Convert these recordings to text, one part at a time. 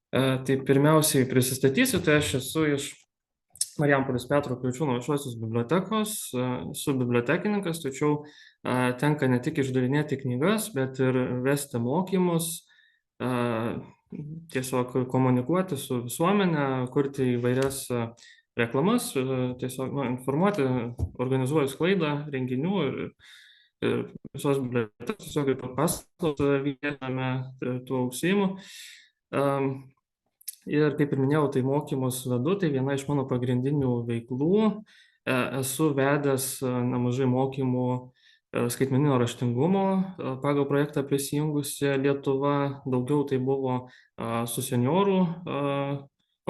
Tai pirmiausiai prisistatysiu, tai aš esu iš Marijampolės Petro Kriaučiūno viešosios bibliotekos, esu bibliotekininkas, tačiau tenka ne tik išdarinėti knygas, bet ir vesti mokymus, e, tiesiog komunikuoti su visuomenė, kurti įvairias reklamas, tiesiog informuoti, organizuoju sklaidą renginių ir visos bibliotekos, tiesiog kaip paslaugas vietame tuo užsiimu. Um, Ir kaip ir minėjau, tai mokymus vedu, tai viena iš mano pagrindinių veiklų. Esu vedęs nemažai mokymų skaitmeninio raštingumo pagal projektą Prisijungusi Lietuva. Daugiau tai buvo su seniorų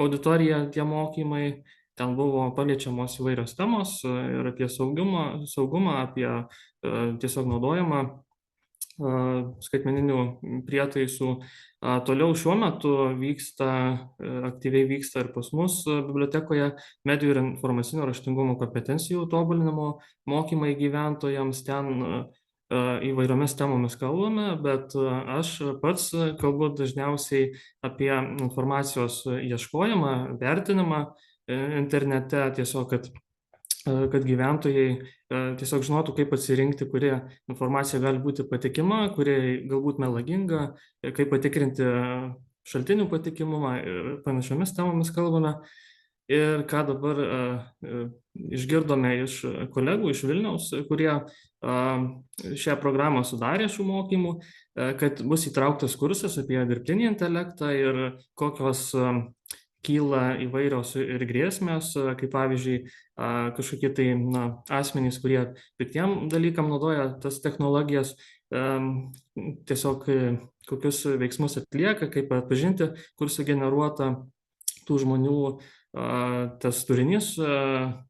auditorija tie mokymai. Ten buvo paliečiamos įvairios temos ir apie saugumą, apie tiesiog naudojimą skaitmeninių prietaisų. Toliau šiuo metu aktyviai vyksta ir pas mus bibliotekoje medijų ir informacinio raštingumo kompetencijų tobulinimo mokymai gyventojams. Ten įvairiomis temomis kalbame, bet aš pats kalbu dažniausiai apie informacijos ieškojimą, vertinimą internete, tiesiog, kad gyventojai tiesiog žinotų, kaip atsirinkti, kuri informacija gali būti patikima, kuri galbūt melaginga, kaip patikrinti šaltinių patikimumą ir panašiomis temomis kalbame. Ir ką dabar išgirdome iš kolegų iš Vilniaus, kurie šią programą sudarė šių mokymų, kad bus įtrauktas kursas apie dirbtinį intelektą ir kokios kyla įvairios ir grėsmės, kaip pavyzdžiui kažkokie tai asmenys, kurie piktiem dalykam naudoja tas technologijas, tiesiog kokius veiksmus atlieka, kaip atpažinti, kur sugeneruota tų žmonių tas turinys,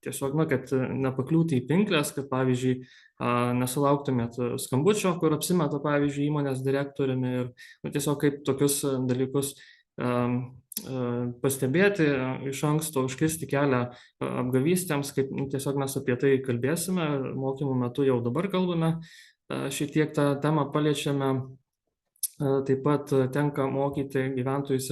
tiesiog, kad nepakliūti į pinklės, kad pavyzdžiui nesulauktumėt skambučio, kur apsimeta, pavyzdžiui, įmonės direktoriumi ir tiesiog kaip tokius dalykus pastebėti iš anksto, užkirsti kelią apgavystėms, kaip tiesiog mes apie tai kalbėsime, mokymų metu jau dabar kalbame, šiek tiek tą temą paliečiame. Taip pat tenka mokyti gyventojus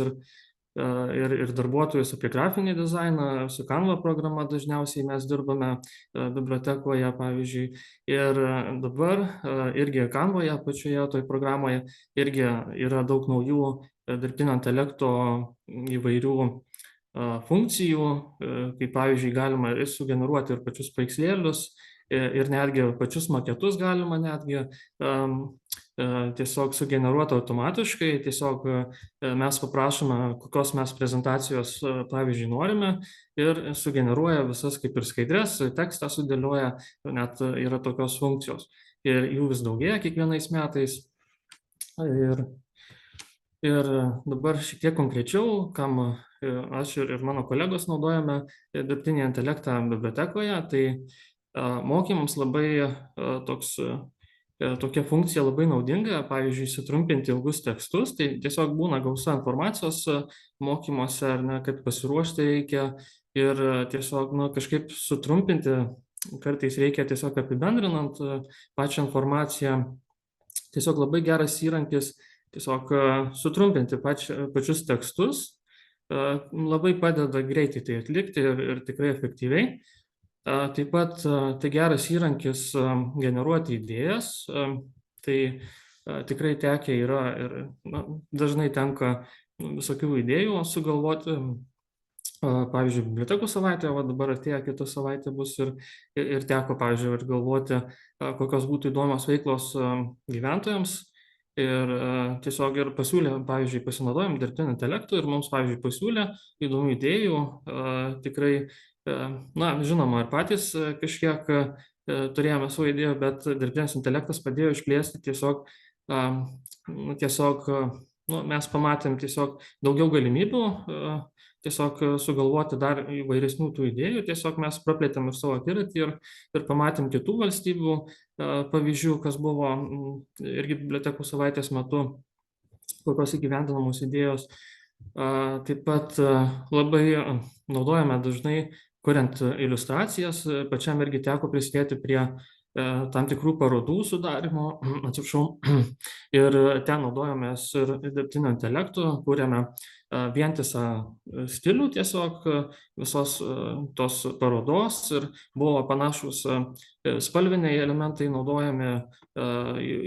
ir darbuotojus apie grafinį dizainą, su Canva programa dažniausiai mes dirbame bibliotekoje, pavyzdžiui. Ir dabar irgi Canvoje, pačioje toj programoje, irgi yra daug naujų dirbtinio intelekto įvairių funkcijų, kaip pavyzdžiui galima ir sugeneruoti ir pačius paveikslėlius, ir netgi pačius maketus galima netgi tiesiog sugeneruoti automatiškai. Tiesiog mes paprašome, kokios mes prezentacijos, pavyzdžiui, norime, ir sugeneruoja visas kaip ir skaidres, tekstą sudėlioja, net yra tokios funkcijos. Ir jų vis daugėja kiekvienais metais. Ir dabar šiek tiek konkrečiau, kam aš ir mano kolegos naudojame dirbtinį intelektą bibliotekoje, tai mokymams labai tokia funkcija labai naudinga, pavyzdžiui, sutrumpinti ilgus tekstus, tai tiesiog būna gausa informacijos mokymuose, ar ne, kad pasiruošti reikia ir tiesiog kažkaip sutrumpinti, kartais reikia tiesiog apibendrinant pačią informaciją. Tiesiog labai geras įrankis tiesiog sutrumpinti pačius tekstus, labai padeda greitai tai atlikti ir tikrai efektyviai. Taip pat tai geras įrankis generuoti idėjas, tai tikrai tekę yra ir dažnai tenka visokių idėjų sugalvoti. Pavyzdžiui, bibliotekų savaitė, o dabar atėjo kitą savaitę bus ir teko, pavyzdžiui, ir galvoti, kokios būtų įdomios veiklos gyventojams. Ir tiesiog ir pasiūlė, pavyzdžiui, pasinaudojom dirbtiniu intelektu ir mums, pavyzdžiui, pasiūlė įdomių idėjų. Tikrai, žinoma, ir patys kažkiek turėjome savo idėjų, bet dirbtinis intelektas padėjo išplėsti tiesiog mes pamatėm tiesiog daugiau galimybių, tiesiog sugalvoti dar įvairesnių tų idėjų, tiesiog mes praplėtėm ir savo akiratį ir pamatėm kitų valstybių pavyzdžių, kas buvo irgi bibliotekų savaitės metu, kokios įgyvendinamos idėjos. Taip pat labai naudojame dažnai, kuriant iliustracijas, pačiam irgi teko prisidėti prie tam tikrų parodų sudarimo, atsiprašau, ir ten naudojamės ir dirbtinio intelekto, kūrėme vientisą stilių tiesiog visos tos parodos ir buvo panašus spalviniai elementai naudojami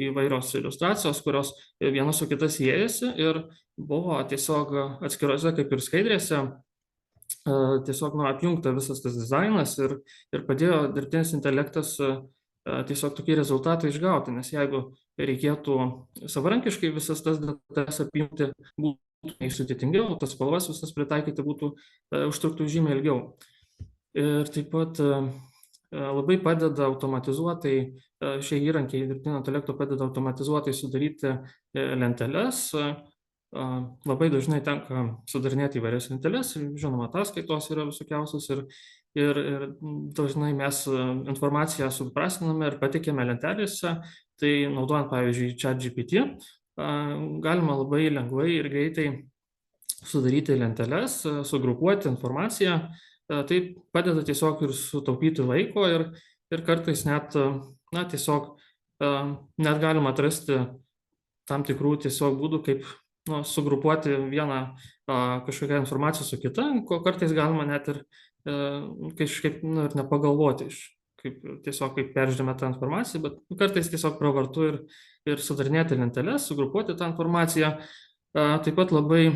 įvairios iliustracijos, kurios viena su kita siejasi ir buvo tiesiog atskirose kaip ir skaidrėse tiesiog apjungta visas tas dizainas ir padėjo dirbtinis intelektas tiesiog tokį rezultatą išgauti, nes jeigu reikėtų savarankiškai visas tas detalės apjungti, būtų sudėtingiau, tas spalvas visas pritaikyti būtų užtruktų žymiai ilgiau. Ir taip pat labai padeda automatizuotai, šie įrankiai dirbtinio intelekto padeda automatizuotai sudaryti lenteles. Labai dažnai tenka sudarinėti įvairias lenteles, žinoma, ataskaitos yra visokiausios ir dažnai mes informaciją suprastiname ir patikėme lentelėse, tai naudojant, pavyzdžiui, ChatGPT, galima labai lengvai ir greitai sudaryti lenteles, sugrupuoti informaciją, tai padeda tiesiog ir sutaupyti laiko ir kartais net, tiesiog net galima atrasti tam tikrų tiesiog būdų, kaip sugrupuoti vieną kažkokią informaciją su kita, ko kartais galima net ir kažkaip ir nepagalvoti, tiesiog kaip peržiūrime tą informaciją, bet kartais tiesiog pravartu ir sudarinėti lenteles, sugrupuoti tą informaciją. Taip pat labai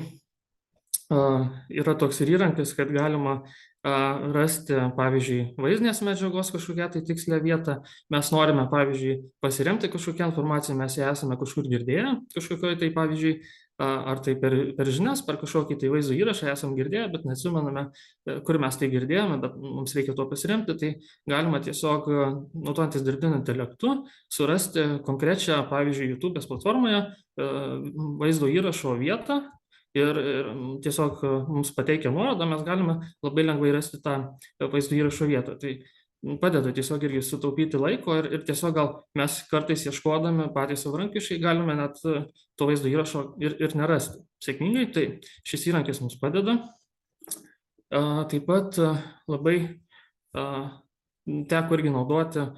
yra toks ir įrankis, kad galima rasti, pavyzdžiui, vaizdinės medžiagos kažkokią tai tikslę vietą. Mes norime, pavyzdžiui, pasiremti kažkokią informaciją, mes ją esame kažkur girdėję, kažkokioje tai, pavyzdžiui, ar tai per žinias, per kažkokį tai vaizdo įrašą esam girdėję, bet neatsimename, kur mes tai girdėjome, bet mums reikia to pasiremti, tai galima tiesiog, naudojantis dirbtiniu intelektu, surasti konkrečią, pavyzdžiui, YouTube'ės platformoje vaizdo įrašo vietą ir tiesiog mums pateikia nuorodą, mes galime labai lengvai rasti tą vaizdo įrašo vietą. Tai padeda tiesiog irgi sutaupyti laiko ir tiesiog gal mes kartais ieškodami patys savarankiškai galime net to vaizdo įrašo ir nerasti sėkmingai, tai šis įrankis mums padeda. Taip pat labai teko irgi naudoti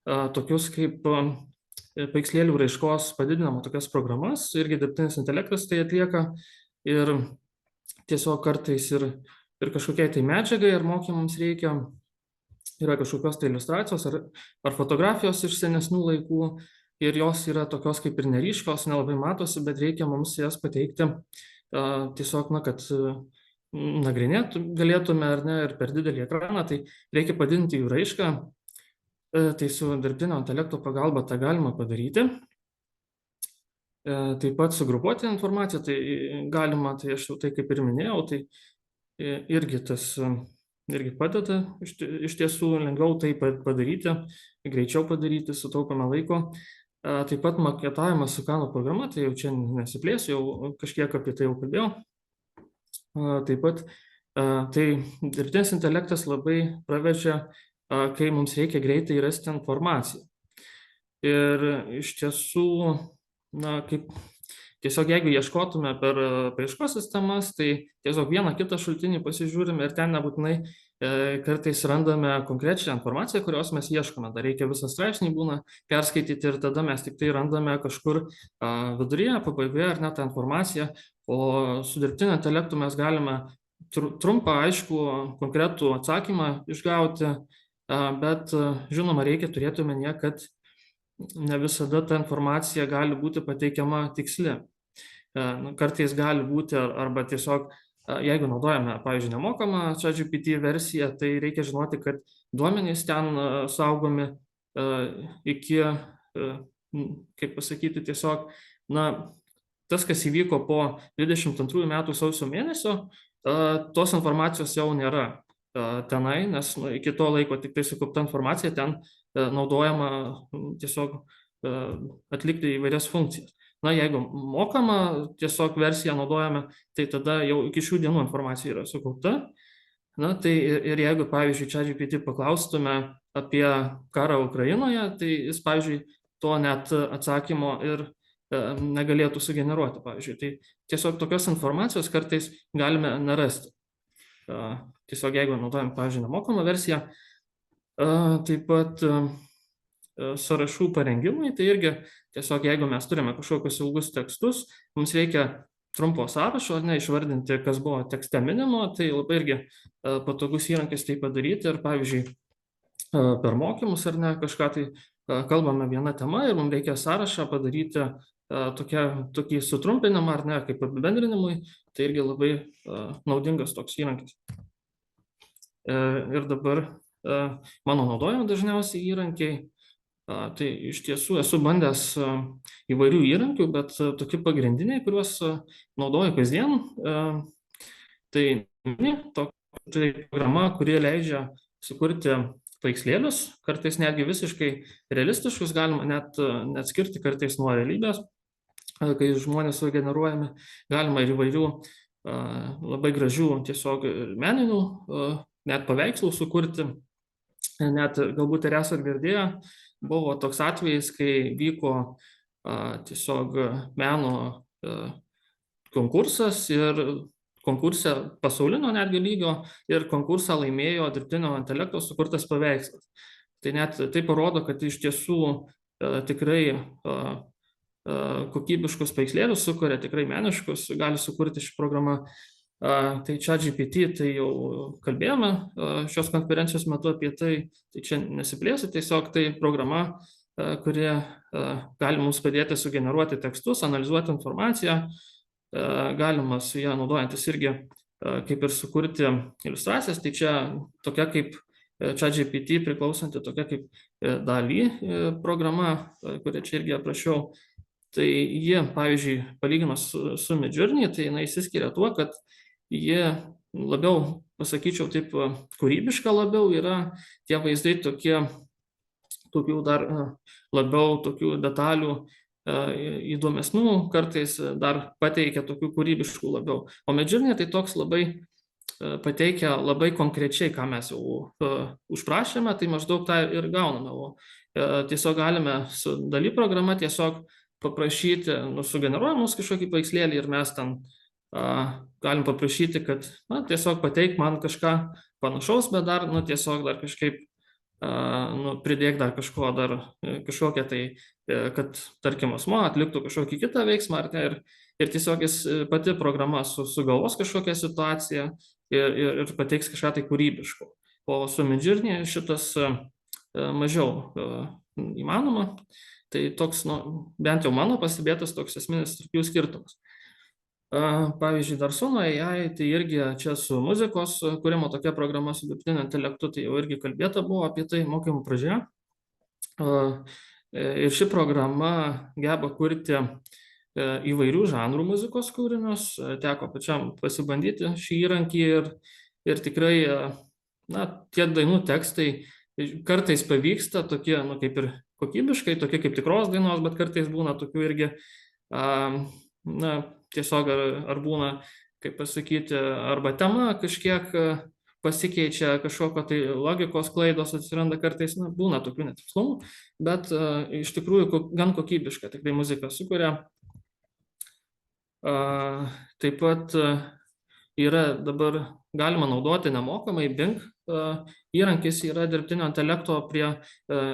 tokius kaip paveikslėlių raiškos padidinamo tokias programas, irgi dirbtinis intelektas tai atlieka ir tiesiog kartais ir kažkokiai tai medžiagai ar mokymams reikia, yra kažkokios tai iliustracijos ar fotografijos iš senesnių laikų ir jos yra tokios kaip ir neryškios, nelabai matosi, bet reikia mums jas pateikti tiesiog, kad nagrinėtų galėtume ar ne ir per didelį ekraną, tai reikia padidinti jų raišką, tai su dirbtinio intelekto pagalba tą galima padaryti. Taip pat sugrupuoti informaciją, tai galima, tai aš jau tai kaip ir minėjau, tai irgi padeda iš tiesų lengviau tai padaryti, greičiau padaryti, sutaupame laiko. Taip pat maketavimas su Kano programa, tai jau čia nesiplėsiu, jau kažkiek apie tai jau kalbėjau. Taip pat tai dirbtinis intelektas labai praverčia, kai mums reikia greitai rasti informaciją. Ir iš tiesų, kaip tiesiog jeigu ieškotume per paieškos sistemas, tai tiesiog vieną kitą šaltinį pasižiūrime ir ten nebūtinai kartais randame konkrečią informaciją, kurios mes ieškome. Dar reikia visą straipsnį būna perskaityti ir tada mes tik tai randame kažkur viduryje, pabaigoje ar net tą informaciją, o su dirbtiniu intelektu mes galime trumpą, aišku, konkretų atsakymą išgauti, bet žinoma reikia turėti omenyje, kad ne visada ta informacija gali būti pateikiama tiksli. Kartais gali būti arba tiesiog, jeigu naudojame, pavyzdžiui, nemokamą ChatGPT versiją, tai reikia žinoti, kad duomenys ten saugomi iki, kaip pasakyti, tiesiog, tas, kas įvyko po 22 metų sausio mėnesio, tos informacijos jau nėra tenai, nes iki to laiko tik tai sukaupta informacija ten naudojama tiesiog atlikti įvairias funkcijas. Jeigu mokama tiesiog versiją naudojame, tai tada jau iki šių dienų informacija yra sukaupta. Tai ir jeigu, pavyzdžiui, ChatGPT paklaustume apie karą Ukrainoje, tai jis, pavyzdžiui, to net atsakymo ir negalėtų sugeneruoti, pavyzdžiui. Tai tiesiog tokios informacijos kartais galime nerasti. Tiesiog jeigu naudojame, pavyzdžiui, nemokamą versiją, taip pat sąrašų parengimui, tai irgi tiesiog jeigu mes turime kažkokius ilgus tekstus, mums reikia trumpo sąrašo, išvardinti, kas buvo tekste minimo, tai labai irgi patogus įrankis tai padaryti ir pavyzdžiui per mokymus kažką tai kalbame viena tema ir mums reikia sąrašą padaryti tokį sutrumpinimą kaip apibendrinimui, tai irgi labai naudingas toks įrankis. Ir dabar mano naudojami dažniausiai įrankiai. Tai iš tiesų esu bandęs įvairių įrankių, bet tokie pagrindiniai, kuriuos naudoju kasdien, tai programa, kuri leidžia sukurti paveikslėlius, kartais netgi visiškai realistiškus, galima net skirti kartais nuo realybės, kai žmonės sugeneruojami, galima ir įvairių labai gražių tiesiog meninių, net paveikslų sukurti, net galbūt ir esat girdėję, buvo toks atvejis, kai vyko tiesiog meno konkursas ir konkurse pasaulinio netgi lygio ir konkursą laimėjo dirbtinio intelekto sukurtas paveikslas. Tai net tai parodo, kad iš tiesų tikrai kokybiškus paveikslėlius sukuria, tikrai meniškus, gali sukurti ši programa. Tai ChatGPT, tai jau kalbėjome šios konferencijos metu apie tai čia nesiplėsiu, tiesiog tai programa, kuri gali mums padėti sugeneruoti tekstus, analizuoti informaciją, galima su ją naudojantis irgi kaip ir sukurti iliustracijas, tai čia tokia kaip ChatGPT priklausanti tokia kaip DALL-E programa, kurią čia irgi aprašiau. Tai jie, pavyzdžiui, palyginus su Midjourney, tai jinai išsiskiria tuo, kad jie labiau, pasakyčiau, taip kūrybiška labiau yra, tie vaizdai tokių dar labiau tokių detalių įdomesnių, kartais dar pateikia tokių kūrybiškų labiau. O Midjourney tai toks labai pateikia labai konkrečiai, ką mes jau užprašėme, tai maždaug tą ir gauname. O tiesiog galime su DALL-E programa tiesiog paprašyti, sugeneruoja mums kažkokį paveikslėlį ir mes ten galim paprašyti, kad tiesiog pateik man kažką panašaus, bet dar tiesiog dar kažkaip pridėk dar kažkokią tai, kad tarkim asmuo atliktų kažkokį kitą veiksmą ir tiesiog jis pati programa sugalvos kažkokią situaciją ir pateiks kažką tai kūrybiško. O su Midjourney šitas mažiau įmanoma. Tai toks, bent jau mano pastebėtas toks esminis tarp jų skirtumas. Pavyzdžiui, dar Suno AI, tai irgi čia su muzikos kūrimo tokia programa su dirbtiniu intelektu, tai jau irgi kalbėta buvo apie tai mokymų pradžioje. Ir ši programa geba kurti įvairių žanrų muzikos kūrinius, teko pačiam pasibandyti šį įrankį ir tikrai, tie dainų tekstai kartais pavyksta tokie, kaip ir kokybiškai, tokie kaip tikros dainos, bet kartais būna tokių irgi, tiesiog ar būna, kaip pasakyti, arba tema kažkiek pasikeičia, kažkokio tai logikos klaidos atsiranda kartais, būna tokių netikslumų, bet iš tikrųjų gan kokybiška tikrai muzika sukuria. Taip pat yra dabar galima naudoti nemokamai Bing. Įrankis yra dirbtinio intelekto prie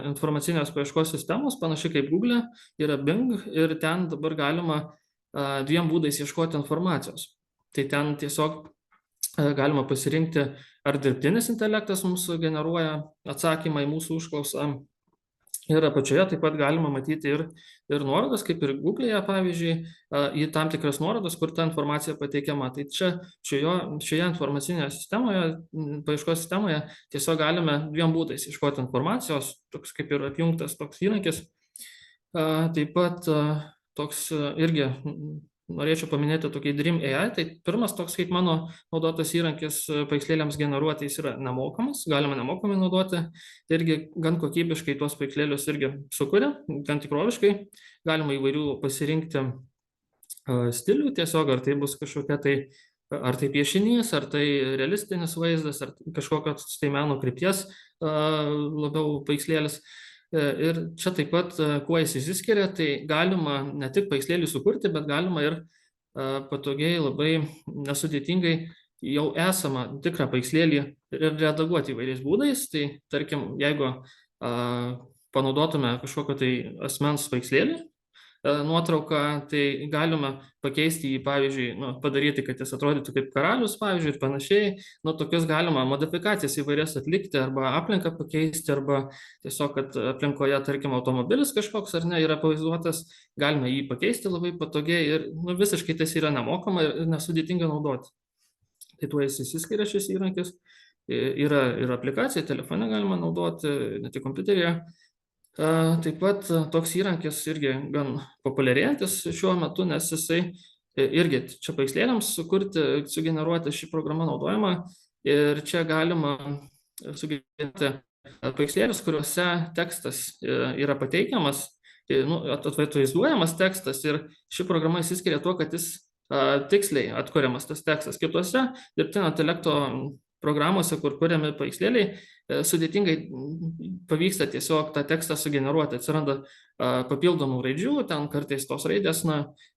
informacinės paieškos sistemos, panašiai kaip Google, yra Bing ir ten dabar galima dviem būdais ieškoti informacijos. Tai ten tiesiog galima pasirinkti, ar dirbtinis intelektas mums generuoja atsakymą į mūsų užklausą. Ir apačioje taip pat galima matyti ir nuorodas, kaip ir Google'e, pavyzdžiui, į tam tikras nuorodas, kur ta informacija pateikiama. Tai čia šioje informacinėje sistemoje, paieškos sistemoje, tiesiog galime dviem būdais ieškoti informacijos, toks kaip ir apjungtas toks įrankis. Taip pat toks irgi norėčiau paminėti tokį Dream AI, tai pirmas toks kaip mano naudotas įrankis paveikslėliams generuoti, jis yra nemokamas, galima nemokamai naudoti, irgi gan kokybiškai tuos paveikslėlius irgi sukuria, gan tikroviškai, galima įvairių pasirinkti stilių, tiesiog ar tai bus kažkokia tai, ar tai piešinys, ar tai realistinis vaizdas, ar kažkokios tai meno krypties labiau paveikslėlis. Ir čia taip pat, kuo jis išsiskiria, tai galima ne tik paveikslėlį sukurti, bet galima ir patogiai, labai nesudėtingai jau esamą tikrą paveikslėlį redaguoti įvairiais būdais. Tai tarkim, jeigu panaudotume kažkokio tai asmens paveikslėlį, nuotrauką, tai galima pakeisti jį, pavyzdžiui, padaryti, kad jis atrodytų kaip karalius, pavyzdžiui, ir panašiai. Tokias galima modifikacijas įvairias atlikti, arba aplinką pakeisti, arba tiesiog, kad aplinkoje, tarkim, automobilis kažkoks ar ne yra pavaizduotas, galima jį pakeisti labai patogiai ir visiškai tas yra nemokama ir nesudėtinga naudoti. Tai tuo jis įsiskiria šis įrankis. Yra ir aplikacija, telefone galima naudoti, ne tik kompiuteryje. Taip pat toks įrankis irgi gan populiarėjantis šiuo metu, nes jisai irgi čia paveikslėliams sukurti, sugeneruoti šį programą naudojama. Ir čia galima sugeneruoti paveikslėlius, kuriuose tekstas yra pateikiamas, atvaizduojamas tekstas, ir ši programa įsiskiria tuo, kad jis tiksliai atkuriamas tas tekstas. Kitose dirbtinio intelekto programuose, kur kuriami paveikslėliai, sudėtingai pavyksta tiesiog tą tekstą sugeneruoti. Atsiranda papildomų raidžių, ten kartais tos raidės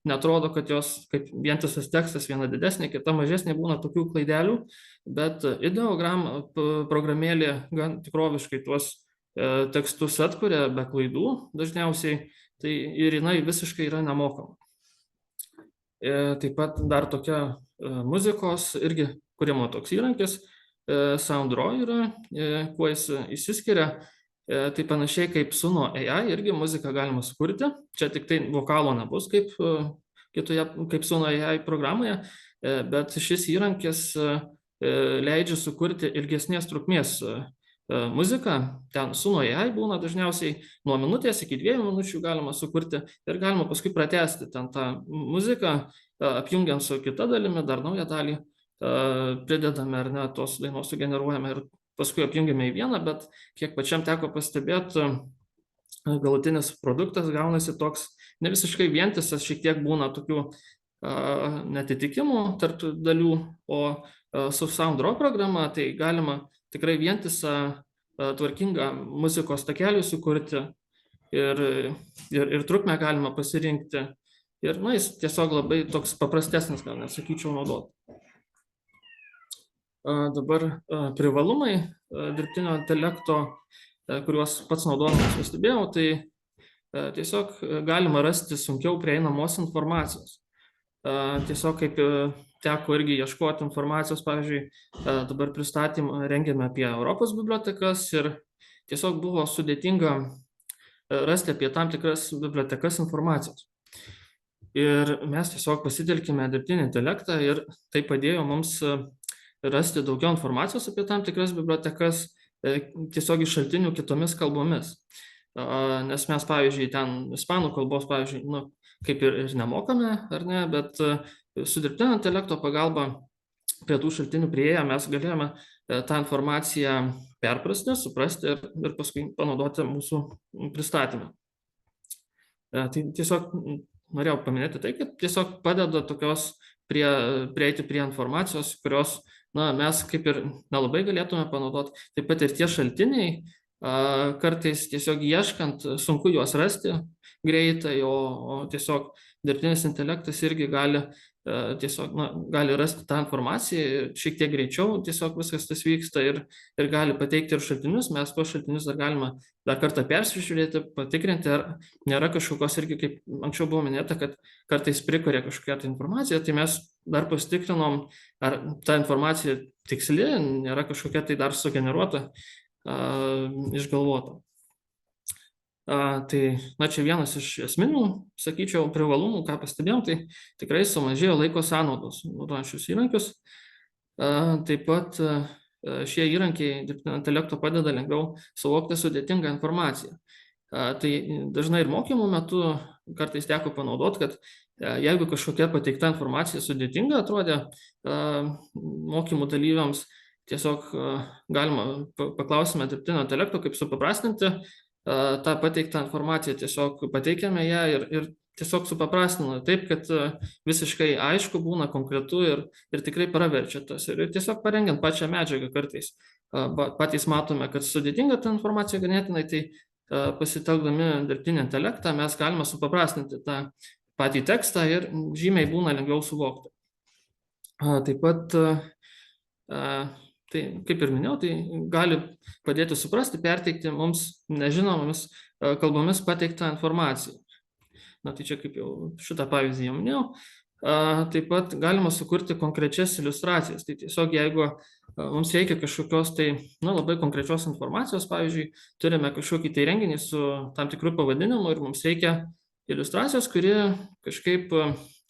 netrodo, kad jos kaip vientisas tekstas, viena didesnė, kita mažesnė, būna tokių klaidelių, bet ideogram programėlė gan tikroviškai tuos tekstus atkuria be klaidų dažniausiai, tai ir jinai visiškai yra nemokama. Taip pat dar tokia muzikos irgi kūrimo toks įrankis, SoundDraw yra, kuo jis įsiskiria, tai panašiai kaip Suno AI, irgi muziką galima sukurti, čia tik tai vokalo nebus kaip Suno AI programoje, bet šis įrankis leidžia sukurti ilgesnės trukmės muziką, ten Suno AI būna dažniausiai nuo minutės iki 2 minučių galima sukurti ir galima paskui pratęsti ten tą muziką, apjungiant su kita dalimi, dar naują dalį pridedame ar ne, tos dainos sugeneruojame ir paskui apjungiame į vieną, bet kiek pačiam teko pastebėti, galutinis produktas gaunasi toks ne visiškai vientisas, šiek tiek būna tokių netitikimų tarp dalių, o su SoundDraw programa tai galima tikrai vientisą, tvarkingą muzikos takelį sukurti ir trukmę galima pasirinkti. Ir jis tiesiog labai toks paprastesnis, gal nesakyčiau, naudoti. Dabar privalumai dirbtinio intelekto, kuriuos pats naudodamas pastebėjau, tai tiesiog galima rasti sunkiau prieinamos informacijos. Tiesiog kaip teko irgi ieškoti informacijos, pavyzdžiui, dabar pristatymą rengėme apie Europos bibliotekas ir tiesiog buvo sudėtinga rasti apie tam tikras bibliotekas informacijos. Ir mes tiesiog pasitelkime dirbtinį intelektą ir tai padėjo mums rasti daugiau informacijos apie tam tikras bibliotekas tiesiog iš šaltinių kitomis kalbomis. Nes mes, pavyzdžiui, ten ispanų kalbos, pavyzdžiui, kaip ir nemokame, ar ne, bet su dirbtinio intelekto pagalba prie tų šaltinių priėję mes galėjome tą informaciją perprasti, suprasti ir paskui panaudoti mūsų pristatymą. Tai tiesiog norėjau paminėti tai, kad tiesiog padeda tokios prieiti prie informacijos, kurios mes kaip ir nelabai galėtume panaudoti. Taip pat ir tie šaltiniai, kartais tiesiog ieškant, sunku juos rasti greitai, o tiesiog dirbtinis intelektas irgi gali gali rasti tą informaciją ir šiek tiek greičiau tiesiog viskas tas vyksta ir gali pateikti ir šaltinius. Mes tuos šaltinius dar galima dar kartą persižiūrėti, patikrinti, ar nėra kažkokios irgi, kaip anksčiau buvo minėta, kad kartais prikuria kažkokią tai informaciją, tai mes dar pasitikrinom, ar ta informacija tiksli, nėra kažkokia tai dar sugeneruota, išgalvota. Tai čia vienas iš esminių, sakyčiau, privalumų, ką pastebėjom, tai tikrai sumažėjo laiko sąnaudos naudojant šius įrankius. Taip pat šie įrankiai dirbtinio intelekto padeda lengviau suvokti sudėtingą informaciją. Tai dažnai ir mokymų metu kartais teko panaudoti, kad jeigu kažkokia pateikta informacija sudėtinga atrodė mokymų dalyviams, tiesiog galima paklausime dirbtinio intelekto, kaip supaprastinti tą pateiktą informaciją, tiesiog pateikiame ją ir tiesiog supaprastiname taip, kad visiškai aišku būna, konkretu ir tikrai praverčia tas. Ir tiesiog parengiant pačią medžiagą kartais patys matome, kad sudėtinga ta informacija ganėtinai, tai pasitelkdami dirbtinį intelektą mes galime supaprastinti tą patį tekstą ir žymiai būna lengviau suvokti. Taip pat Tai, kaip ir minėjau, tai gali padėti suprasti, perteikti mums nežinomomis kalbomis pateiktą informaciją. Na, tai čia kaip jau šitą pavyzdį jau minėjau. Taip pat galima sukurti konkrečias iliustracijas. Tai tiesiog jeigu mums reikia kažkokios tai, na, labai konkrečios informacijos, pavyzdžiui, turime kažkokį tai renginį su tam tikru pavadinimu ir mums reikia iliustracijos, kuri kažkaip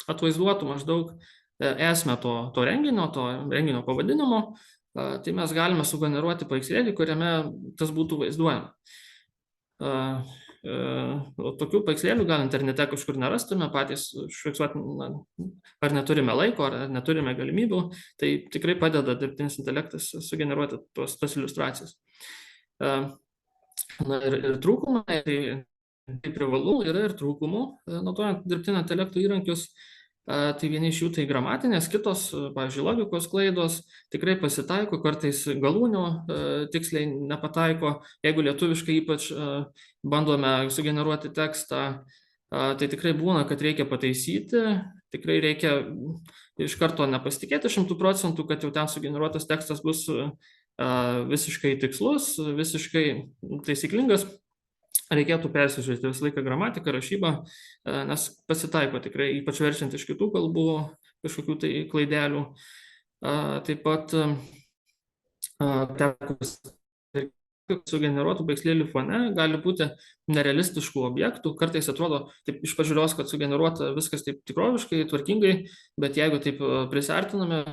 atvaizduotų maždaug esmę to renginio pavadinimo, tai mes galime sugeneruoti paveikslėlį, kuriame tas būtų vaizduojama. Tokių paveikslėlių gal internete kažkur nerastume, patys užfiksuoti, ar neturime laiko, ar neturime galimybių, tai tikrai padeda dirbtinis intelektas sugeneruoti tas iliustracijas. Na ir trūkumai, tai privalumų yra ir trūkumų, naudojant dirbtinio intelekto įrankius. Tai vieni iš jų tai gramatinės, kitos, pavyzdžiui, logikos klaidos, tikrai pasitaiko, kartais galūnių tiksliai nepataiko, jeigu lietuviškai ypač bandome sugeneruoti tekstą, tai tikrai būna, kad reikia pataisyti, tikrai reikia iš karto nepasitikėti 100%, kad jau ten sugeneruotas tekstas bus visiškai tikslus, visiškai taisyklingas. Reikėtų persižiūrėti visą laiką gramatiką, rašybą, nes pasitaiko tikrai, ypač verčiant iš kitų kalbų, kažkokių tai klaidelių. Taip pat sugeneruotų paveikslėlių fone gali būti nerealistiškų objektų. Kartais atrodo taip iš pažiūros, kad sugeneruota viskas taip tikroviškai, tvarkingai, bet jeigu taip prisartiname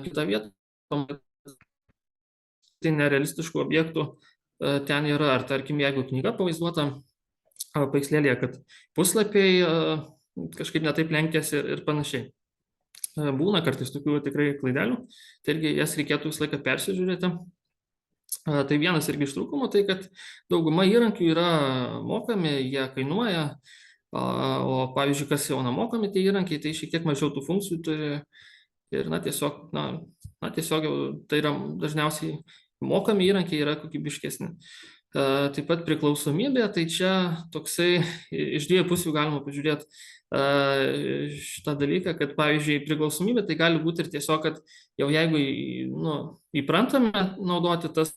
kitą vietą, tai nerealistiškų objektų ten yra, ar tarkim, jeigu knyga pavaizduota paveikslėlėje, kad puslapiai kažkaip netaip lenkiasi ir panašiai. Būna kartais tokių tikrai klaidelių, tai irgi jas reikėtų visą laiką persižiūrėti. Tai vienas irgi iš trūkumų, tai kad dauguma įrankių yra mokami, jie kainuoja, o pavyzdžiui, kas jau nemokami tie įrankiai, tai šiek tiek mažiau tų funkcijų turi ir tiesiog jau tai yra dažniausiai mokami įrankiai yra kokybiškesni. Taip pat priklausomybė, tai čia toksai iš dviejų pusių galima pažiūrėti šitą dalyką, kad pavyzdžiui priklausomybė tai gali būti ir tiesiog, kad jau jeigu įprantame naudoti tas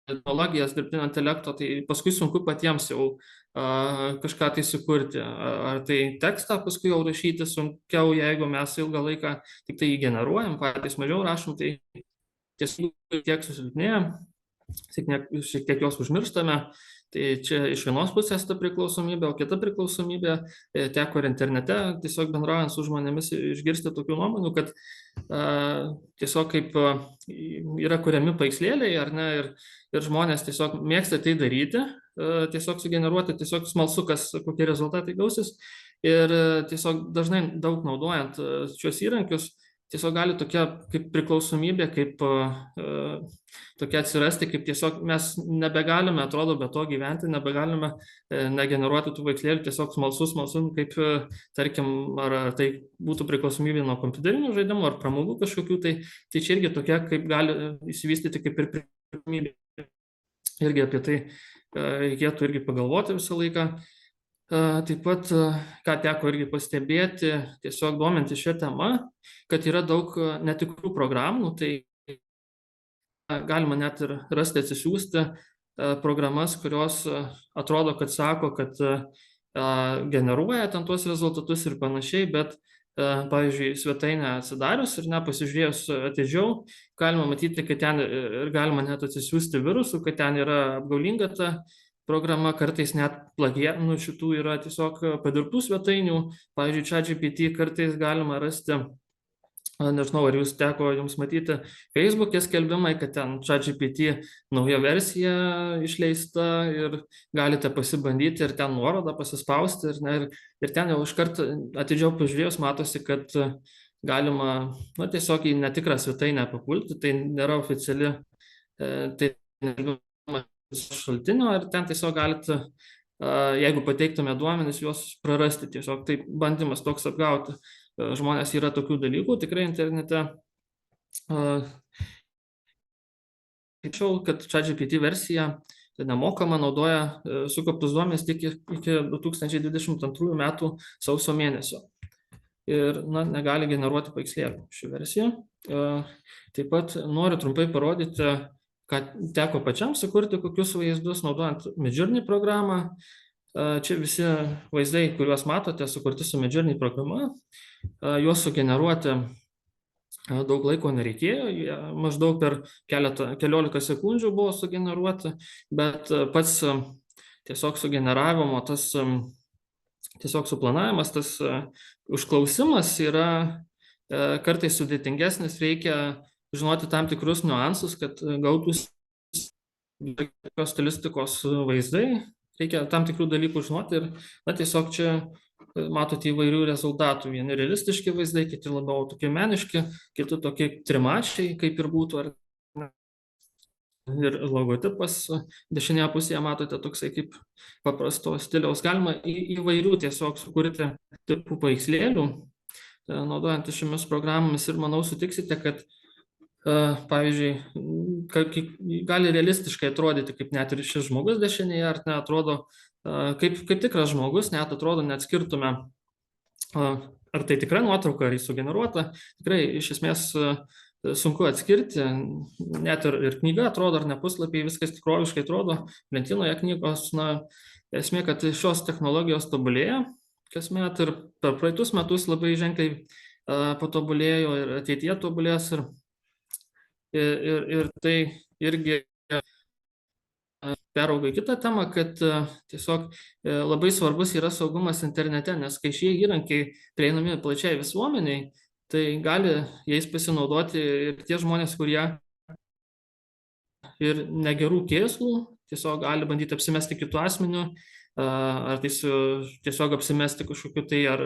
technologijas dirbtinio intelekto, tai paskui sunku patiems jau kažką tai sukurti. Ar tai tekstą paskui jau rašyti sunkiau, jeigu mes ilgą laiką tik tai jį generuojam, patys mažiau rašom, tai tiesiog tiek susilpnėja, šiek tiek jos užmirštame. Tai čia iš vienos pusės ta priklausomybė, o kita priklausomybė teko ir internete, tiesiog bendraujant su žmonėmis išgirsti tokių nuomonių, kad tiesiog kaip yra kuriami paveikslėliai, ar ne, ir žmonės tiesiog mėgsta tai daryti, tiesiog sugeneruoti, tiesiog smalsu, kokie rezultatai gausis. Ir tiesiog dažnai daug naudojant šios įrankius, tiesiog gali tokia kaip priklausomybė, kaip tokia atsirasti, kaip tiesiog mes nebegalime, atrodo, be to gyventi, nebegalime negeneruoti tų paveikslėlių, tiesiog smalsu, kaip, tarkim, ar tai būtų priklausomybė nuo kompiuterinių žaidimų, ar pramogų kažkokių, tai čia irgi tokia, kaip gali įsivystyti kaip ir priklausomybė. Irgi apie tai reikėtų irgi pagalvoti visą laiką. Taip pat, ką teko irgi pastebėti, tiesiog dominti šią temą, kad yra daug netikrų programų, tai galima net ir rasti, atsisiųsti programas, kurios atrodo, kad sako, kad generuoja ten tuos rezultatus ir panašiai, bet, pavyzdžiui, svetainę atsidarius ir pasižiūrėjus atidžiau, galima matyti, kad ten ir galima net atsisiųsti virusų, kad ten yra apgaulinga ta programa, kartais net plagiatų šitų yra tiesiog padirbtų svetainių. Pavyzdžiui, ChatGPT kartais galima rasti, nežinau, ar teko jums matyti Facebook'e skelbimai, kad ten ChatGPT nauja versija išleista ir galite pasibandyti ir ten nuorodą pasispausti. Ir ten jau iškart atidžiau pažiūrėjus matosi, kad galima tiesiog į netikrą svetainę papulti, tai nėra oficiali, tai šaltinio ir ten tiesiog galite, jeigu pateiktume duomenis, juos prarasti. Tiesiog tai bandymas toks apgauti žmonės, yra tokių dalykų tikrai internete. Skaičiau, kad ChatGPT versija nemokama naudoja sukauptus duomenis tik iki 2022 metų sausio mėnesio. ir negali generuoti paveikslėlių ši versija. Taip pat noriu trumpai parodyti, kad teko pačiam sukurti kokius vaizdus naudojant Midjourney programą. Čia visi vaizdai, kuriuos matote, sukurti su Midjourney programa. Juos sugeneruoti daug laiko nereikėjo, jie maždaug per keliolika sekundžių buvo sugeneruoti, bet pats tiesiog sugeneravimo, tas tiesiog suplanavimas, tas užklausimas yra kartais sudėtingesnis, reikia žinoti tam tikrus niuansus, kad gautųsi stilistikos vaizdai, reikia tam tikrų dalykų žinoti ir tiesiog čia matote įvairių rezultatų. Vieni realistiški vaizdai, kiti labiau tokie meniški, kiti tokie trimačiai, kaip ir būtų. Ir logotipas dešinėje pusėje matote toksai kaip paprasto stiliaus. Galima įvairių tiesiog sukurti tipų paveikslėlių, naudojant šiomis programomis ir manau sutiksite, kad pavyzdžiui, gali realistiškai atrodyti, kaip net ir šis žmogus dešinėje, ar neatrodo kaip tikras žmogus, net atrodo, net skirtume, ar tai tikra nuotrauka, ar jis sugeneruota. Tikrai iš esmės sunku atskirti, net ir knyga atrodo, ar ne puslapiai, viskas tikroviškai atrodo, lentynoje knygos, esmė, kad šios technologijos tobulėja kasmet ir per praeitus metus labai ženkliai patobulėjo ir ateityje tobulės ir tai irgi perauga į kitą temą, kad tiesiog labai svarbus yra saugumas internete, nes kai šie įrankiai prieinami plačiai visuomeniai, tai gali jais pasinaudoti ir tie žmonės, kurie ir negerų kėslų, tiesiog gali bandyti apsimesti kitų asmenių, ar tai tiesiog apsimesti kažkokiu tai ar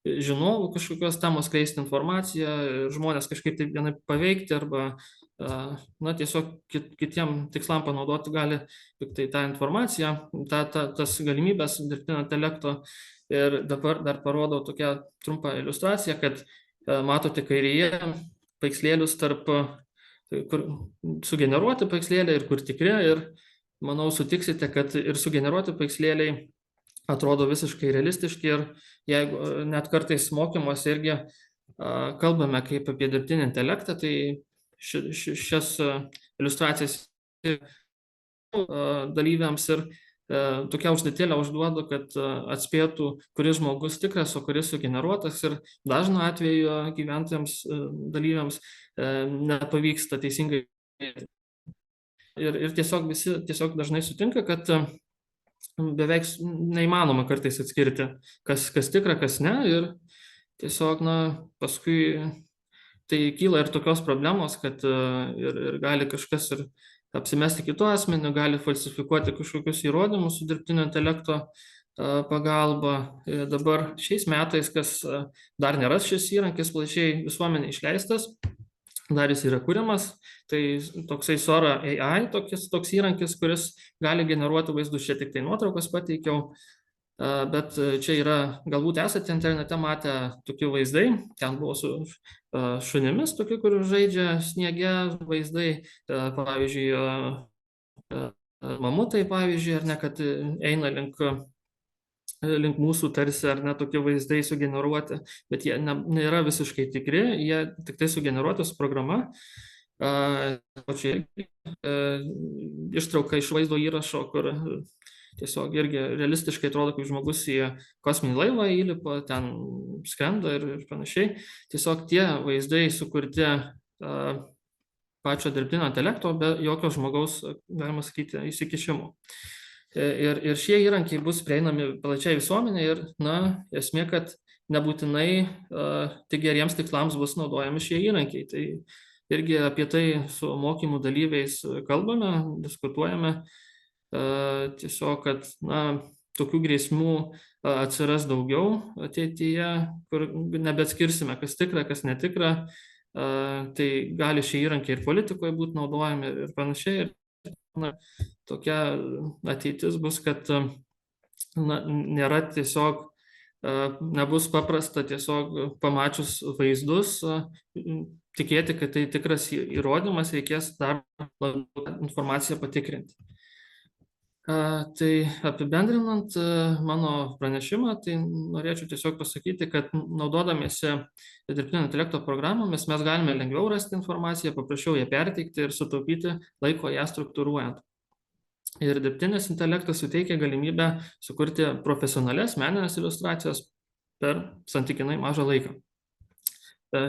žinovų kažkokios temos, skleisti informaciją, žmonės kažkaip tai vienai paveikti arba tiesiog kitiem tikslam panaudoti gali tik tai tą informaciją, tas galimybės dirbtinio intelekto. Ir dabar dar parodau tokią trumpą iliustraciją, kad matote kairėje paveikslėlius tarp, kur sugeneruoti paveikslėliai ir kur tikri. Ir manau sutiksite, kad ir sugeneruoti paveikslėliai atrodo visiškai realistiški ir jeigu net kartais mokymuose irgi kalbame kaip apie dirbtinį intelektą, tai šias iliustracijas dalyviams ir tokia užduotėlė užduodu, kad atspėtų, kuris žmogus tikras, o kuris sugeneruotas, ir dažnu atveju gyventojams, dalyviams nepavyksta teisingai. Ir tiesiog visi dažnai sutinka, kad beveik neįmanoma kartais atskirti, kas tikra, kas ne, ir tiesiog, paskui tai kyla ir tokios problemos, kad ir gali kažkas ir apsimesti kitų asmenių, gali falsifikuoti kažkokius įrodymus su dirbtinio intelekto pagalba. Dabar šiais metais, kas dar nėra šis įrankis plačiai visuomenė išleistas, dar jis yra kuriamas, tai toksai Sora AI, toks įrankis, kuris gali generuoti vaizdus. Čia tik tai nuotraukos pateikiau, bet čia yra, galbūt esate internete matę tokių vaizdai, ten buvo su šunimis, tokių, kur žaidžia sniege vaizdai, pavyzdžiui, mamutai, pavyzdžiui, ar ne, kad eina link mūsų tarsi, ar ne, tokie vaizdai sugeneruoti, bet jie nėra visiškai tikri, jie tik tai sugeneruoti su programa. O čia ištrauka iš vaizdo įrašo, kur tiesiog irgi realistiškai atrodo, kaip žmogus į kosminį laivą įlipa, ten skrenda ir panašiai. Tiesiog tie vaizdai sukurti pačio dirbtinio intelekto, be jokio žmogaus, galima sakyti, įsikišimo. Ir šie įrankiai bus prieinami plačiai visuomenė ir, esmė, kad nebūtinai tik geriems tikslams bus naudojami šie įrankiai. Tai irgi apie tai su mokymų dalyviais kalbame, diskutuojame. Tiesiog, kad tokių grėsmių atsiras daugiau ateityje, kur nebeatskirsime, kas tikra, kas netikra. Tai gali šie įrankiai ir politikoje būti naudojami ir panašiai. Tokia ateitis bus, kad nėra tiesiog, nebus paprasta tiesiog pamačius vaizdus tikėti, kad tai tikras įrodymas, reikės dar informaciją patikrinti. Tai apibendrinant mano pranešimą, tai norėčiau tiesiog pasakyti, kad naudodamiesi dirbtinio intelekto programomis mes galime lengviau rasti informaciją, paprasčiau ją perteikti ir sutaupyti laiko ją struktūruojant. Ir dirbtinis intelektas suteikia galimybę sukurti profesionalias meninės iliustracijas per santykinai mažą laiką.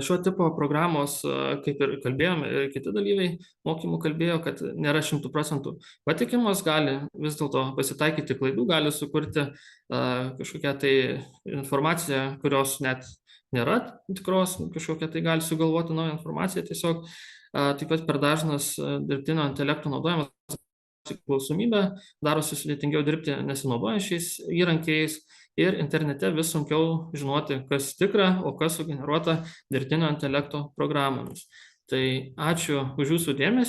Šio tipo programos, kaip ir kalbėjome, ir kiti dalyviai mokymų kalbėjo, kad nėra 100% patikimos, gali vis dėlto pasitaikyti klaidų, gali sukurti kažkokią tai informaciją, kurios net nėra tikros, kažkokią tai gali sugalvoti naują informaciją tiesiog. Taip pat per dažnas dirbtinio intelekto naudojimas priklausomybė darosi sudėtingiau dirbti nesinaudojančiais įrankiais ir internete vis sunkiau žinoti, kas tikra, o kas sugeneruota dirbtinio intelekto programomis. Tai ačiū už jūsų dėmesį.